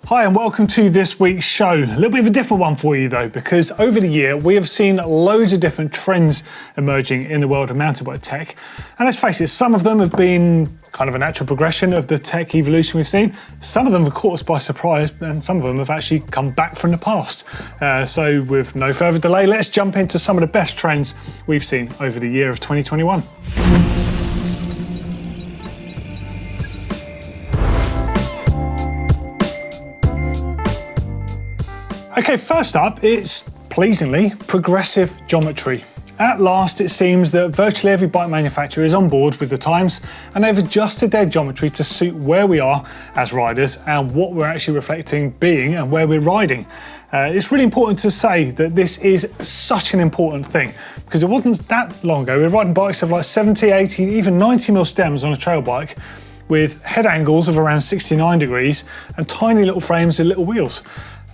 Hi and welcome to this week's show. A little bit of a different one for you though, because over the year we have seen loads of different trends emerging in the world of mountain bike tech. And let's face it, some of them have been kind of a natural progression of the tech evolution we've seen. Some of them have caught us by surprise and some of them have actually come back from the past. So with no further delay, let's jump into some of the best trends we've seen over the year of 2021. Okay, first up, it's pleasingly progressive geometry. At last, it seems that virtually every bike manufacturer is on board with the times and they've adjusted their geometry to suit where we are as riders and what we're actually reflecting being and where we're riding. It's really important to say that this is such an important thing because it wasn't that long ago. We were riding bikes of like 70, 80, even 90mm stems on a trail bike with head angles of around 69 degrees and tiny little frames with little wheels.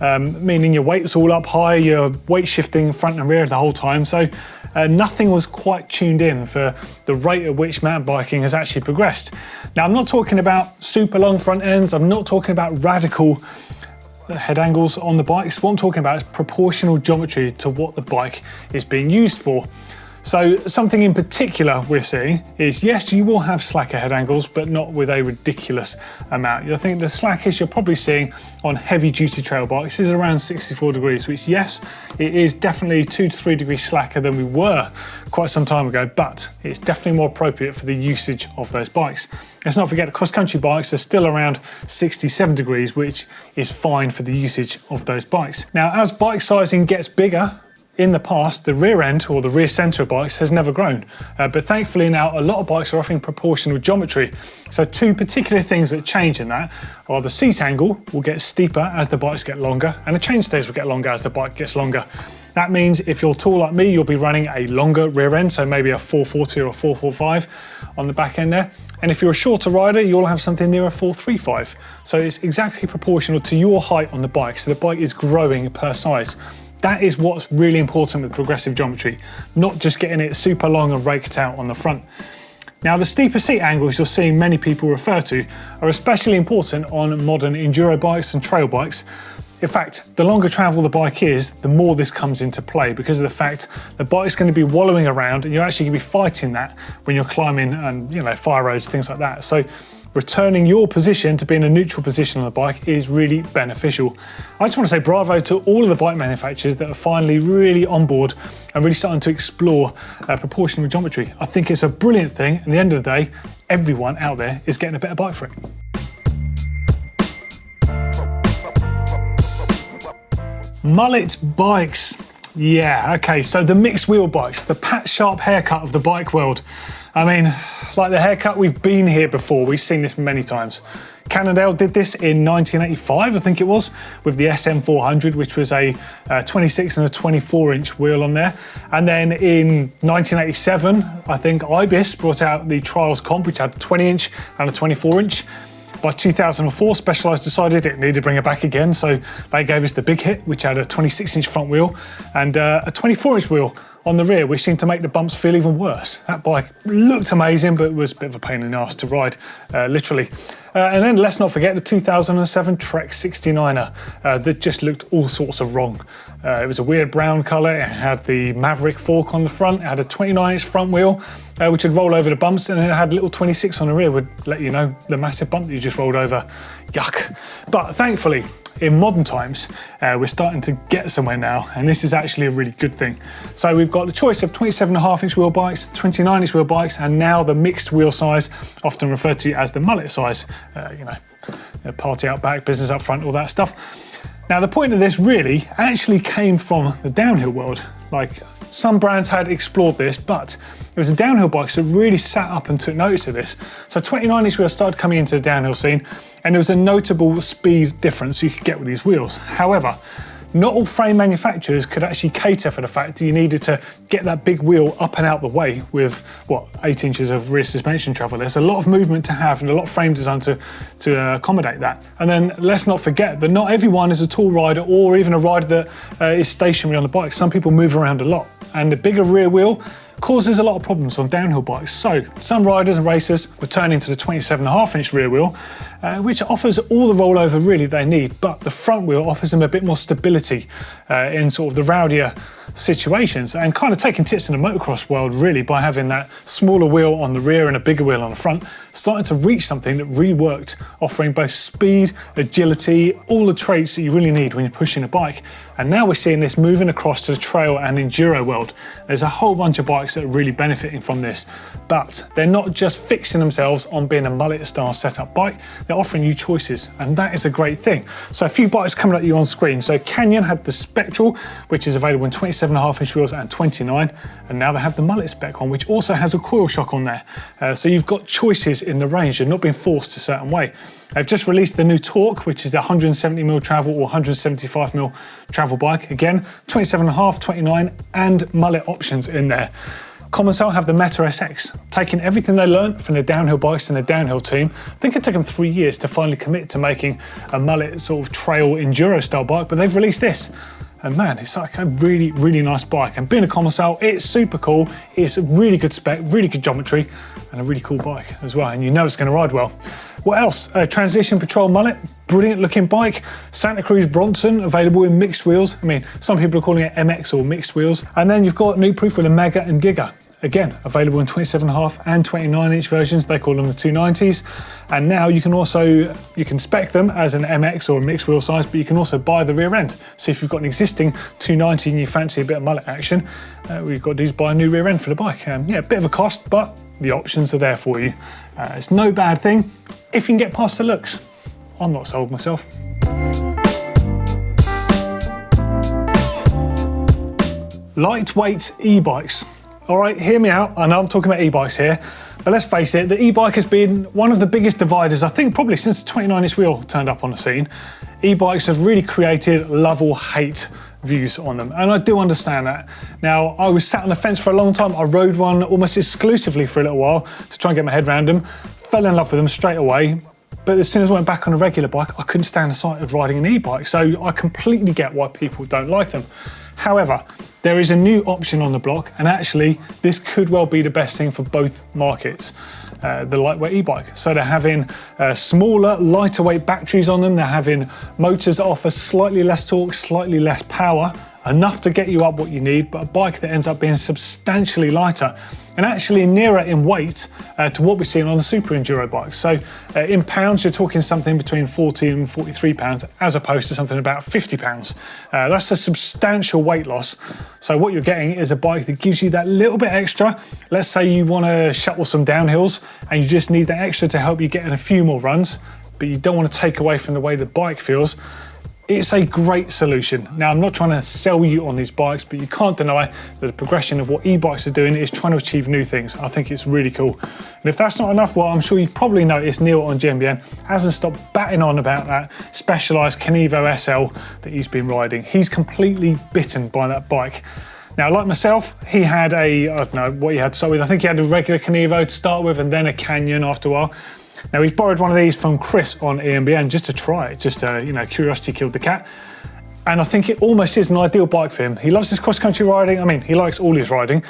Meaning your weight's all up high, you're weight shifting front and rear the whole time, so nothing was quite tuned in for the rate at which mountain biking has actually progressed. Now, I'm not talking about super long front ends, I'm not talking about radical head angles on the bikes. What I'm talking about is proportional geometry to what the bike is being used for. So something in particular we're seeing is, yes, you will have slacker head angles, but not with a ridiculous amount. I think the slackest you're probably seeing on heavy duty trail bikes is around 64 degrees, which yes, it is definitely 2 to 3 degrees slacker than we were quite some time ago, but it's definitely more appropriate for the usage of those bikes. Let's not forget cross-country bikes are still around 67 degrees, which is fine for the usage of those bikes. Now, as bike sizing gets bigger, in the past, the rear end or the rear centre of bikes has never grown, but thankfully now a lot of bikes are offering proportional geometry. So two particular things that change in that are the seat angle will get steeper as the bikes get longer and the chainstays will get longer as the bike gets longer. That means if you're tall like me, you'll be running a longer rear end, so maybe a 440 or a 445 on the back end there. And if you're a shorter rider, you'll have something near a 435. So it's exactly proportional to your height on the bike, so the bike is growing per size. That is what's really important with progressive geometry, not just getting it super long and raked out on the front. Now, the steeper seat angles you're seeing many people refer to are especially important on modern enduro bikes and trail bikes. In fact, the longer travel the bike is, the more this comes into play because of the fact the bike's going to be wallowing around and you're actually going to be fighting that when you're climbing and, fire roads, things like that. So returning your position to being a neutral position on the bike is really beneficial. I just want to say bravo to all of the bike manufacturers that are finally really on board and really starting to explore proportional geometry. I think it's a brilliant thing, and at the end of the day, everyone out there is getting a better bike for it. Mullet bikes. Yeah, okay, so the mixed wheel bikes, the Pat Sharp haircut of the bike world. I mean, like the haircut, we've been here before, we've seen this many times. Cannondale did this in 1985, I think it was, with the SM400, which was a 26 and a 24-inch wheel on there. And then in 1987, I think Ibis brought out the Trials Comp, which had a 20-inch and a 24-inch. By 2004, Specialized decided it needed to bring it back again, so they gave us the big hit, which had a 26-inch front wheel and a 24-inch wheel on the rear, which seemed to make the bumps feel even worse. That bike looked amazing, but it was a bit of a pain in the ass to ride, literally. And then let's not forget the 2007 Trek 69er that just looked all sorts of wrong. It was a weird brown colour, it had the Maverick fork on the front, it had a 29-inch front wheel, which would roll over the bumps, and then it had a little 26 on the rear, would let you know the massive bump that you just rolled over. Yuck. But thankfully, in modern times, we're starting to get somewhere now, and this is actually a really good thing. So we've got the choice of 27.5-inch wheel bikes, 29-inch wheel bikes, and now the mixed wheel size, often referred to as the mullet size. Party out back, business up front, all that stuff. Now, the point of this really actually came from the downhill world. Like, some brands had explored this, but it was the downhill bikes that really sat up and took notice of this. So 29-inch wheels started coming into the downhill scene, and there was a notable speed difference you could get with these wheels. However, not all frame manufacturers could actually cater for the fact that you needed to get that big wheel up and out the way with, 8 inches of rear suspension travel. There's a lot of movement to have and a lot of frame design to accommodate that. And then let's not forget that not everyone is a tall rider or even a rider that is stationary on the bike. Some people move around a lot, and the bigger rear wheel causes a lot of problems on downhill bikes. So some riders and racers were turning to the 27.5-inch rear wheel, which offers all the rollover really they need, but the front wheel offers them a bit more stability in sort of the rowdier situations, and kind of taking tips in the motocross world really by having that smaller wheel on the rear and a bigger wheel on the front, starting to reach something that really worked, offering both speed, agility, all the traits that you really need when you're pushing a bike. And now we're seeing this moving across to the trail and enduro world. There's a whole bunch of bikes that are really benefiting from this, but they're not just fixing themselves on being a mullet style setup bike, they're offering you choices, and that is a great thing. So a few bikes coming at you on screen. So Canyon had the Spectral, which is available in 27.5-inch wheels and 29, and now they have the mullet spec one, which also has a coil shock on there. So you've got choices in the range, you're not being forced a certain way. They've just released the new Torque, which is the 170mm travel or 175mm travel bike. Again, 27.5, 29 and mullet options in there. Commencal have the Meta SX, taking everything they learned from the downhill bikes and the downhill team. I think it took them 3 years to finally commit to making a mullet sort of trail enduro style bike, but they've released this. And man, it's like a really, really nice bike. And being a Commencal, it's super cool. It's a really good spec, really good geometry, and a really cool bike as well. And you know it's going to ride well. What else? Transition Patrol mullet, brilliant looking bike. Santa Cruz Bronson, available in mixed wheels. I mean, some people are calling it MX or mixed wheels. And then you've got New Proof with a Mega and Giga. Again, available in 27.5 and 29-inch versions. They call them the 290s. And now you can spec them as an MX or a mixed wheel size, but you can also buy the rear end. So if you've got an existing 290 and you fancy a bit of mullet action, we've got these buy a new rear end for the bike. Yeah, a bit of a cost, but the options are there for you. It's no bad thing if you can get past the looks. I'm not sold myself. Lightweight e-bikes. All right, hear me out. I know I'm talking about e-bikes here, but let's face it, the e-bike has been one of the biggest dividers, I think probably since the 29-inch wheel turned up on the scene. E-bikes have really created love or hate views on them, and I do understand that. Now, I was sat on the fence for a long time. I rode one almost exclusively for a little while to try and get my head around them, fell in love with them straight away. But as soon as I went back on a regular bike, I couldn't stand the sight of riding an e-bike. So I completely get why people don't like them. However, there is a new option on the block, and actually this could well be the best thing for both markets, the lightweight e-bike. So they're having smaller, lighter weight batteries on them. They're having motors that offer slightly less torque, slightly less power, enough to get you up what you need, but a bike that ends up being substantially lighter and actually nearer in weight to what we're seeing on the super enduro bikes. So in pounds, you're talking something between 40 and 43 pounds, as opposed to something about 50 pounds. That's a substantial weight loss. So what you're getting is a bike that gives you that little bit extra. Let's say you want to shuttle some downhills and you just need that extra to help you get in a few more runs, but you don't want to take away from the way the bike feels. It's a great solution. Now, I'm not trying to sell you on these bikes, but you can't deny that the progression of what e-bikes are doing is trying to achieve new things. I think it's really cool. And if that's not enough, well, I'm sure you probably noticed Neil on GMBN hasn't stopped batting on about that Specialized Kenevo SL that he's been riding. He's completely bitten by that bike. Now, like myself, he had I don't know what he had to start with. I think he had a regular Kenevo to start with and then a Canyon after a while. Now, he's borrowed one of these from Chris on EMBN just to try it, curiosity killed the cat. And I think it almost is an ideal bike for him. He loves his cross-country riding. I mean, he likes all his riding,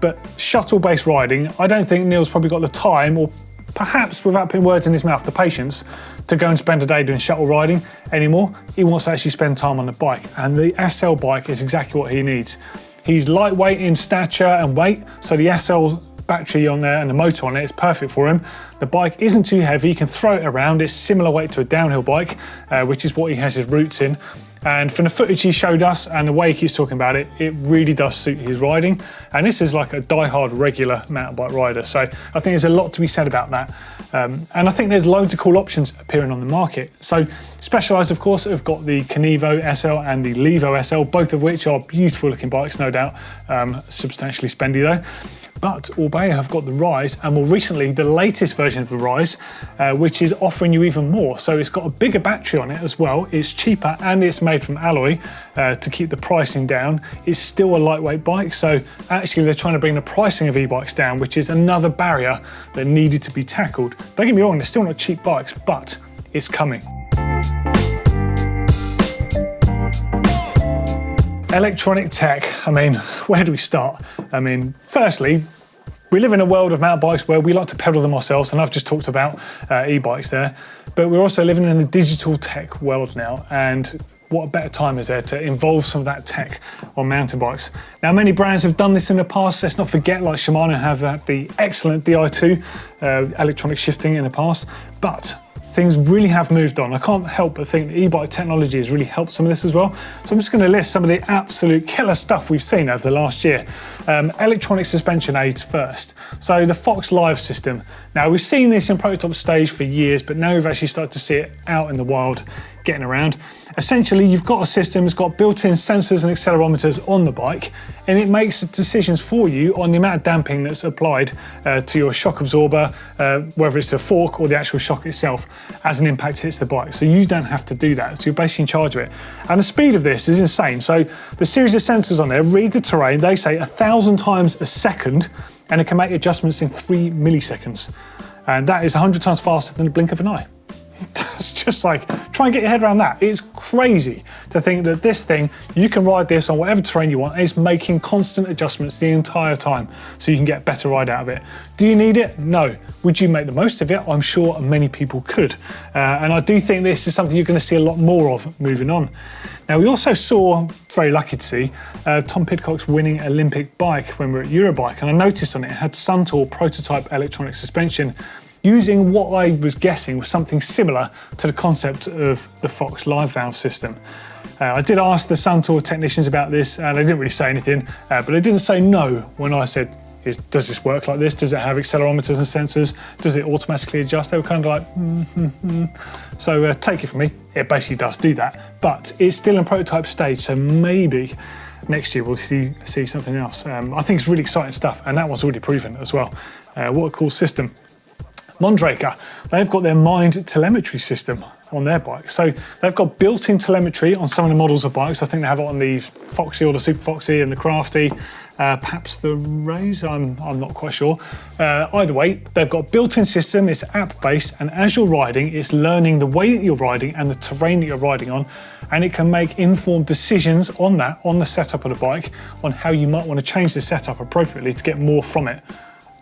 but shuttle-based riding, I don't think Neil's probably got the time, or perhaps, without putting words in his mouth, the patience to go and spend a day doing shuttle riding anymore. He wants to actually spend time on the bike, and the SL bike is exactly what he needs. He's lightweight in stature and weight, so the SL battery on there and the motor on it is perfect for him. The bike isn't too heavy, you can throw it around. It's similar weight to a downhill bike, which is what he has his roots in. And from the footage he showed us and the way he keeps talking about it, it really does suit his riding. And this is like a die-hard regular mountain bike rider. So I think there's a lot to be said about that. And I think there's loads of cool options appearing on the market. So Specialized, of course, have got the Kenevo SL and the Levo SL, both of which are beautiful looking bikes, no doubt, substantially spendy though. But Orbea have got the Rise, and more recently, the latest version of the Rise, which is offering you even more. So it's got a bigger battery on it as well. It's cheaper and it's made from alloy to keep the pricing down. It's still a lightweight bike, so actually they're trying to bring the pricing of e-bikes down, which is another barrier that needed to be tackled. Don't get me wrong, they're still not cheap bikes, but it's coming. Electronic tech, I mean, where do we start? I mean, firstly, We live in a world of mountain bikes where we like to pedal them ourselves, and I've just talked about e-bikes there, but we're also living in a digital tech world now, and what a better time is there to involve some of that tech on mountain bikes. Now, many brands have done this in the past. Let's not forget, like Shimano have the excellent Di2 electronic shifting in the past, but things really have moved on. I can't help but think that e-bike technology has really helped some of this as well. So I'm just going to list some of the absolute killer stuff we've seen over the last year. Electronic suspension aids first. So the Fox Live system. Now, we've seen this in prototype stage for years, but now we've actually started to see it out in the wild, getting around. Essentially, you've got a system that's got built-in sensors and accelerometers on the bike, and it makes decisions for you on the amount of damping that's applied to your shock absorber, whether it's the fork or the actual shock itself, as an impact hits the bike. So you don't have to do that. So you're basically in charge of it. And the speed of this is insane. So the series of sensors on there read the terrain. They say 1,000 times a second, and it can make adjustments in 3 milliseconds. And that is 100 times faster than the blink of an eye. That's just like, try and get your head around that. It's crazy to think that this thing, you can ride this on whatever terrain you want, and it's making constant adjustments the entire time so you can get a better ride out of it. Do you need it? No. Would you make the most of it? I'm sure many people could. And I do think this is something you're going to see a lot more of moving on. Now, we also saw, very lucky to see, Tom Pidcock's winning Olympic bike when we were at Eurobike, and I noticed on it had Suntour prototype electronic suspension, using what I was guessing was something similar to the concept of the Fox Live valve system. I did ask the Suntour technicians about this, and they didn't really say anything, but they didn't say no when I said, does this work like this? Does it have accelerometers and sensors? Does it automatically adjust? They were kind of like, So take it from me, it basically does do that, but it's still in prototype stage, so maybe next year we'll see something else. I think it's really exciting stuff, and that one's already proven as well. What a cool system. Mondraker, they've got their Mind telemetry system on their bike. So they've got built-in telemetry on some of the models of bikes. I think they have it on the Foxy or the Super Foxy and the Crafty, perhaps the Raze, I'm not quite sure. Either way, they've got a built-in system, it's app-based, and as you're riding, it's learning the way that you're riding and the terrain that you're riding on, and it can make informed decisions on that, on the setup of the bike, on how you might want to change the setup appropriately to get more from it.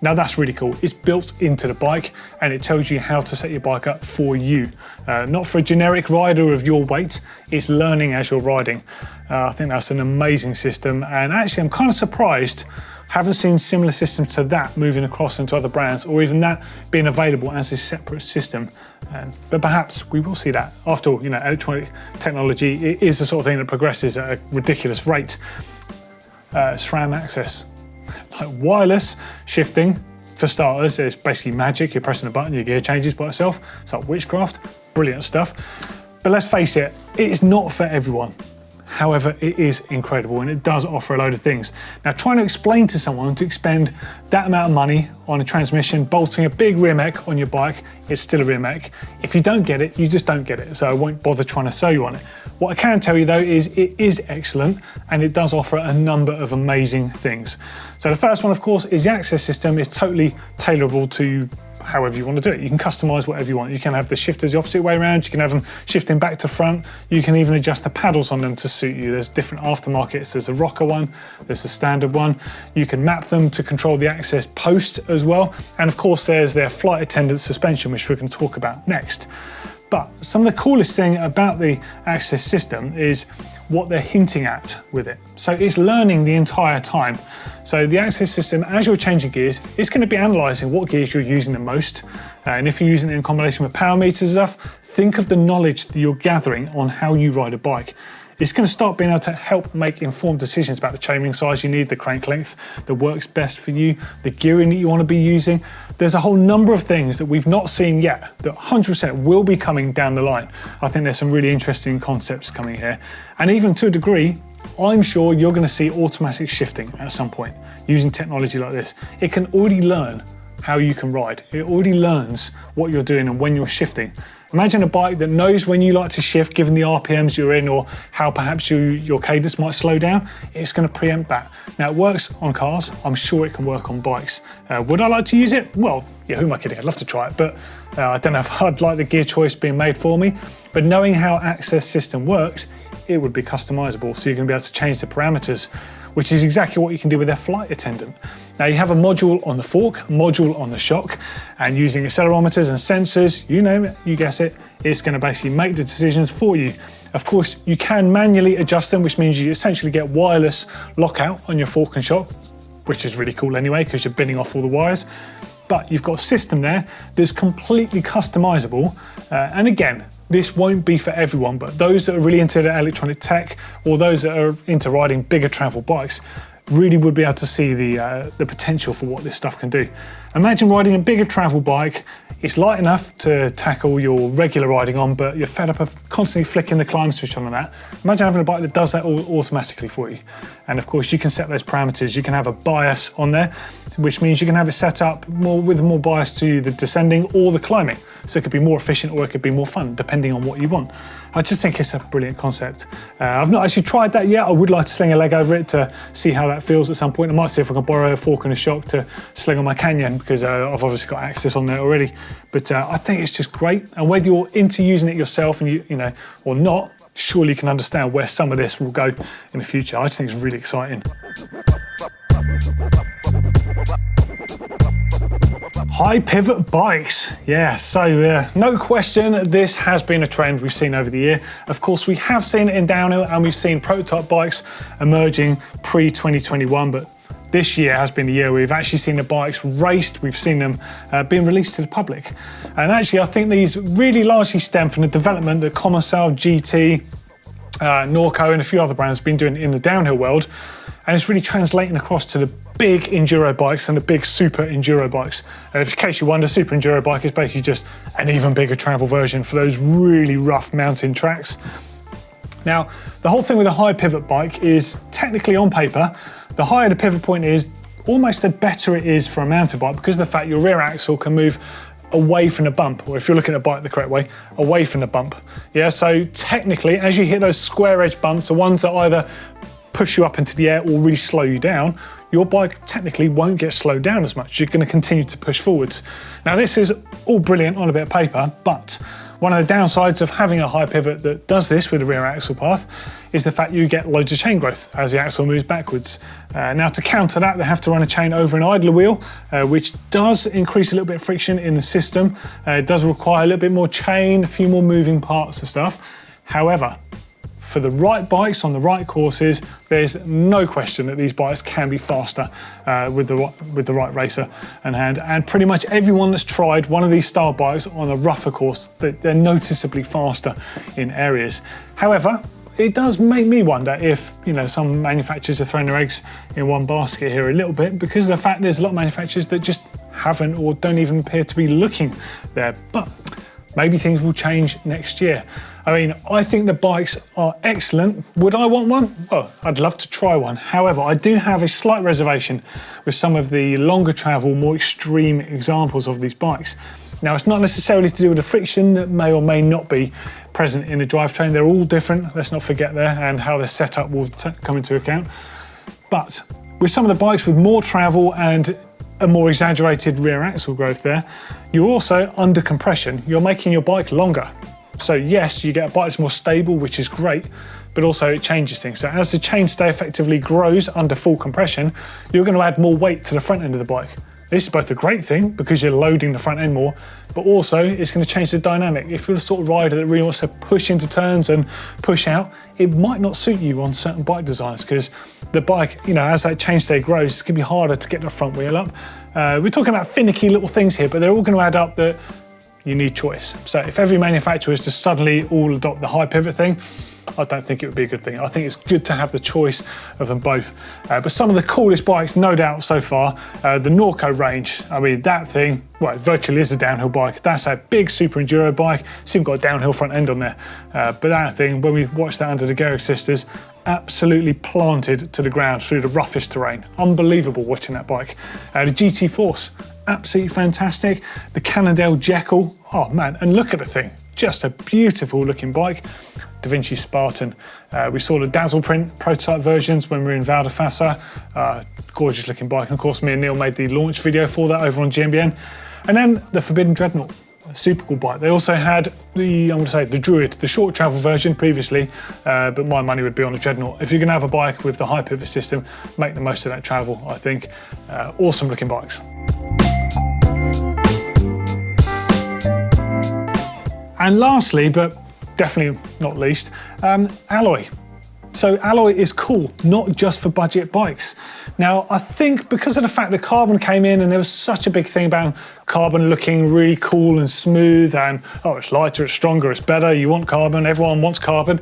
Now that's really cool. It's built into the bike, and it tells you how to set your bike up for you. Not for a generic rider of your weight, it's learning as you're riding. I think that's an amazing system, and actually I'm kind of surprised haven't seen similar systems to that moving across into other brands, or even that being available as a separate system. But perhaps we will see that. After all, electronic technology is the sort of thing that progresses at a ridiculous rate. SRAM access. Like wireless shifting, for starters, is basically magic. You're pressing a button, your gear changes by itself. It's like witchcraft, brilliant stuff. But let's face it, it's not for everyone. However, it is incredible, and it does offer a load of things. Now, trying to explain to someone to expend that amount of money on a transmission, bolting a big rear mech on your bike, it's still a rear mech. If you don't get it, you just don't get it, so I won't bother trying to sell you on it. What I can tell you though is it is excellent, and it does offer a number of amazing things. So the first one, of course, is the access system is totally tailorable to however you want to do it. You can customize whatever you want. You can have the shifters the opposite way around, you can have them shifting back to front, you can even adjust the paddles on them to suit you. There's different aftermarkets, there's a rocker one, there's a standard one. You can map them to control the access post as well. And of course there's their flight attendant suspension, which we're going to talk about next. But some of the coolest thing about the access system is what they're hinting at with it. So it's learning the entire time. So the access system, as you're changing gears, it's going to be analysing what gears you're using the most. And if you're using it in combination with power meters and stuff, think of the knowledge that you're gathering on how you ride a bike. It's going to start being able to help make informed decisions about the chainring size you need, the crank length that works best for you, the gearing that you want to be using. There's a whole number of things that we've not seen yet that 100% will be coming down the line. I think there's some really interesting concepts coming here. And even to a degree, I'm sure you're going to see automatic shifting at some point using technology like this. It can already learn how you can ride. It already learns what you're doing and when you're shifting. Imagine a bike that knows when you like to shift given the RPMs you're in, or how perhaps your cadence might slow down. It's going to preempt that. Now, it works on cars. I'm sure it can work on bikes. Would I like to use it? Well, yeah, who am I kidding? I'd love to try it, but I don't know if I'd like the gear choice being made for me. But knowing how access system works, it would be customizable, so you're going to be able to change the parameters. which is exactly what you can do with their flight attendant. Now you have a module on the fork, a module on the shock, and using accelerometers and sensors, you name it, you guess it, it's going to basically make the decisions for you. Of course, you can manually adjust them, which means you essentially get wireless lockout on your fork and shock, which is really cool anyway, because you're binning off all the wires. But you've got a system there that's completely customizable. And again, this won't be for everyone, but those that are really into the electronic tech or those that are into riding bigger travel bikes really would be able to see the potential for what this stuff can do. Imagine riding a bigger travel bike. It's light enough to tackle your regular riding on, but you're fed up of constantly flicking the climb switch on and that. Imagine having a bike that does that all automatically for you. And of course, you can set those parameters. You can have a bias on there, which means you can have it set up with more bias to the descending or the climbing. So it could be more efficient or it could be more fun, depending on what you want. I just think it's a brilliant concept. I've not actually tried that yet. I would like to sling a leg over it to see how that feels at some point. I might see if I can borrow a fork and a shock to sling on my Canyon, because I've obviously got access on there already. But I think it's just great. And whether you're into using it yourself and you know or not, surely you can understand where some of this will go in the future. I just think it's really exciting. High pivot bikes. Yeah, so no question, this has been a trend we've seen over the year. Of course, we have seen it in downhill and we've seen prototype bikes emerging pre-2021, but this year has been the year we've actually seen the bikes raced, we've seen them being released to the public. And actually, I think these really largely stem from the development that Commercell, GT, Norco and a few other brands have been doing in the downhill world. And it's really translating across to the big enduro bikes and the big super enduro bikes. And in case you wonder, super enduro bike is basically just an even bigger travel version for those really rough mountain tracks. Now, the whole thing with a high pivot bike is technically on paper, the higher the pivot point is, almost the better it is for a mountain bike, because of the fact your rear axle can move away from the bump, or if you're looking at a bike the correct way, away from the bump. Yeah, so technically, as you hit those square edge bumps, the ones that either push you up into the air or really slow you down, your bike technically won't get slowed down as much. You're going to continue to push forwards. Now, this is all brilliant on a bit of paper, but one of the downsides of having a high pivot that does this with a rear axle path is the fact you get loads of chain growth as the axle moves backwards. Now, to counter that, they have to run a chain over an idler wheel, which does increase a little bit of friction in the system. It does require a little bit more chain, a few more moving parts and stuff. However, for the right bikes on the right courses, there's no question that these bikes can be faster with the right racer in hand. And pretty much everyone that's tried one of these style bikes on a rougher course, they're noticeably faster in areas. However, it does make me wonder if, you know, some manufacturers are throwing their eggs in one basket here a little bit, because of the fact there's a lot of manufacturers that just haven't or don't even appear to be looking there. But maybe things will change next year. I mean, I think the bikes are excellent. Would I want one? Well, I'd love to try one. However, I do have a slight reservation with some of the longer travel, more extreme examples of these bikes. Now, it's not necessarily to do with the friction that may or may not be present in the drivetrain. They're all different, let's not forget there, and how they're set up will come into account. But with some of the bikes with more travel and a more exaggerated rear axle growth there, you're also under compression. You're making your bike longer. So yes, you get a bike that's more stable, which is great, but also it changes things. So as the chainstay effectively grows under full compression, you're going to add more weight to the front end of the bike. This is both a great thing because you're loading the front end more, but also it's going to change the dynamic. If you're the sort of rider that really wants to push into turns and push out, it might not suit you on certain bike designs, because the bike, you know, as that chainstay grows, it's going to be harder to get the front wheel up. We're talking about finicky little things here, but they're all going to add up that you need choice. So if every manufacturer is to suddenly all adopt the high pivot thing, I don't think it would be a good thing. I think it's good to have the choice of them both. But some of the coolest bikes, no doubt so far, the Norco range. I mean, that thing, well, it virtually is a downhill bike. That's a big super enduro bike. It's even got a downhill front end on there. But that thing, when we watched that under the Garrick sisters, absolutely planted to the ground through the roughest terrain. Unbelievable watching that bike. The GT Force, absolutely fantastic. The Cannondale Jekyll, oh man, and look at the thing. Just a beautiful looking bike. Da Vinci Spartan. We saw the Dazzle Print prototype versions when we were in Val di Fassa. Gorgeous looking bike. And of course, me and Neil made the launch video for that over on GMBN. And then the Forbidden Dreadnought. super cool bike. They also had the Druid, the short travel version previously, but my money would be on a Dreadnought. If you're gonna have a bike with the high pivot system, make the most of that travel, I think. Awesome looking bikes. And lastly, but definitely not least, alloy. So alloy is cool, not just for budget bikes. Now, I think because of the fact that carbon came in and there was such a big thing about carbon looking really cool and smooth and, oh, it's lighter, it's stronger, it's better, you want carbon, everyone wants carbon.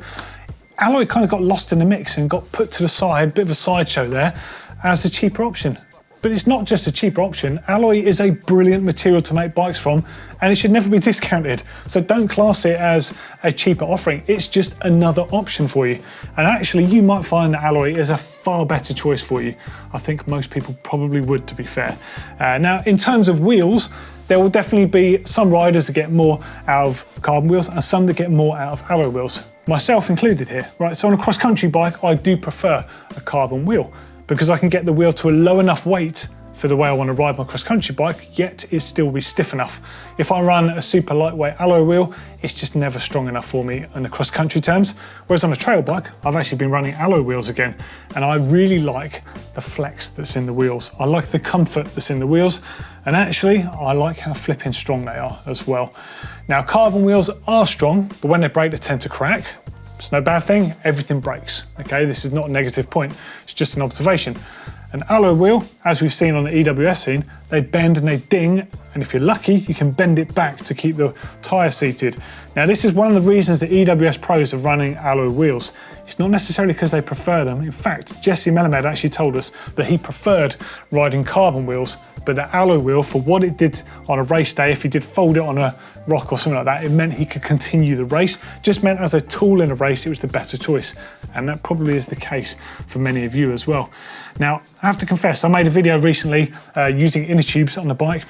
Alloy kind of got lost in the mix and got put to the side, bit of a sideshow there, as a cheaper option. But it's not just a cheaper option. Alloy is a brilliant material to make bikes from, and it should never be discounted. So don't class it as a cheaper offering. It's just another option for you. And actually, you might find that alloy is a far better choice for you. I think most people probably would, to be fair. Now, in terms of wheels, there will definitely be some riders that get more out of carbon wheels and some that get more out of alloy wheels. Myself included here, right? So on a cross-country bike, I do prefer a carbon wheel, because I can get the wheel to a low enough weight for the way I want to ride my cross-country bike, yet it still be stiff enough. If I run a super lightweight alloy wheel, it's just never strong enough for me in the cross-country terms. Whereas on a trail bike, I've actually been running alloy wheels again, and I really like the flex that's in the wheels. I like the comfort that's in the wheels, and actually, I like how flipping strong they are as well. Now, carbon wheels are strong, but when they break, they tend to crack. It's no bad thing, everything breaks, okay? This is not a negative point, it's just an observation. An alloy wheel, as we've seen on the EWS scene, they bend and they ding, and if you're lucky, you can bend it back to keep the tyre seated. Now, this is one of the reasons that EWS pros are running alloy wheels. It's not necessarily because they prefer them. In fact, Jesse Melamed actually told us that he preferred riding carbon wheels, but the alloy wheel, for what it did on a race day, if he did fold it on a rock or something like that, it meant he could continue the race. Just meant as a tool in a race, it was the better choice. And that probably is the case for many of you as well. Now, I have to confess, I made a video recently using inner tubes on the bike.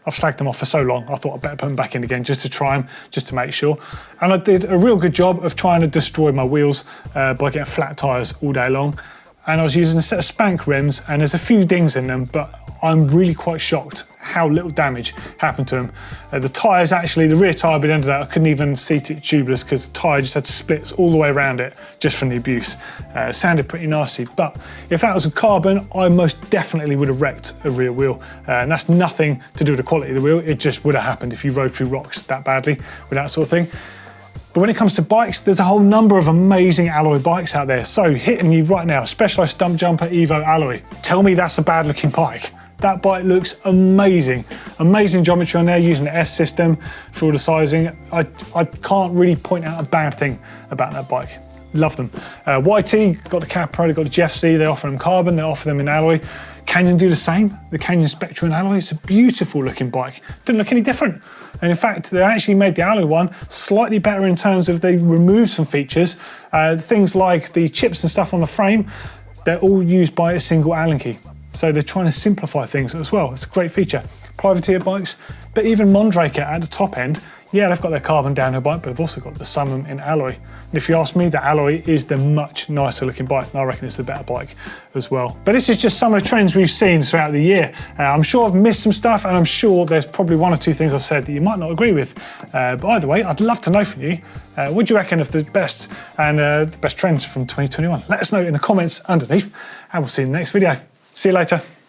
I've slagged them off for so long, I thought I'd better put them back in again just to try them, just to make sure. And I did a real good job of trying to destroy my wheels by getting flat tyres all day long. And I was using a set of spank rims, and there's a few dings in them, but I'm really quite shocked how little damage happened to them. The tyres actually, the rear tyre by the end of that, I couldn't even seat it tubeless because the tyre just had splits all the way around it just from the abuse. It sounded pretty nasty, but if that was with carbon, I most definitely would have wrecked a rear wheel. And that's nothing to do with the quality of the wheel, it just would have happened if you rode through rocks that badly with that sort of thing. But when it comes to bikes, there's a whole number of amazing alloy bikes out there. So hitting you right now, Specialized Stump Jumper Evo Alloy. Tell me that's a bad looking bike. That bike looks amazing. Amazing geometry on there, using the S system for all the sizing. I can't really point out a bad thing about that bike. Love them. YT, got the Capro, they've got the GFC, they offer them carbon, they offer them in alloy. Canyon do the same, the Canyon Spectra in alloy. It's a beautiful looking bike. Didn't look any different. And in fact, they actually made the alloy one slightly better in terms of they removed some features. Things like the chips and stuff on the frame, they're all used by a single Allen key. So they're trying to simplify things as well. It's a great feature. Privateer bikes, but even Mondraker at the top end, yeah, they've got their carbon downhill bike, but they've also got the Summum in alloy. And if you ask me, the alloy is the much nicer looking bike, and I reckon it's the better bike as well. But this is just some of the trends we've seen throughout the year. I'm sure I've missed some stuff, and I'm sure there's probably one or two things I've said that you might not agree with. But either way, I'd love to know from you. What do you reckon of the best and the best trends from 2021? Let us know in the comments underneath, and we'll see you in the next video. See you later.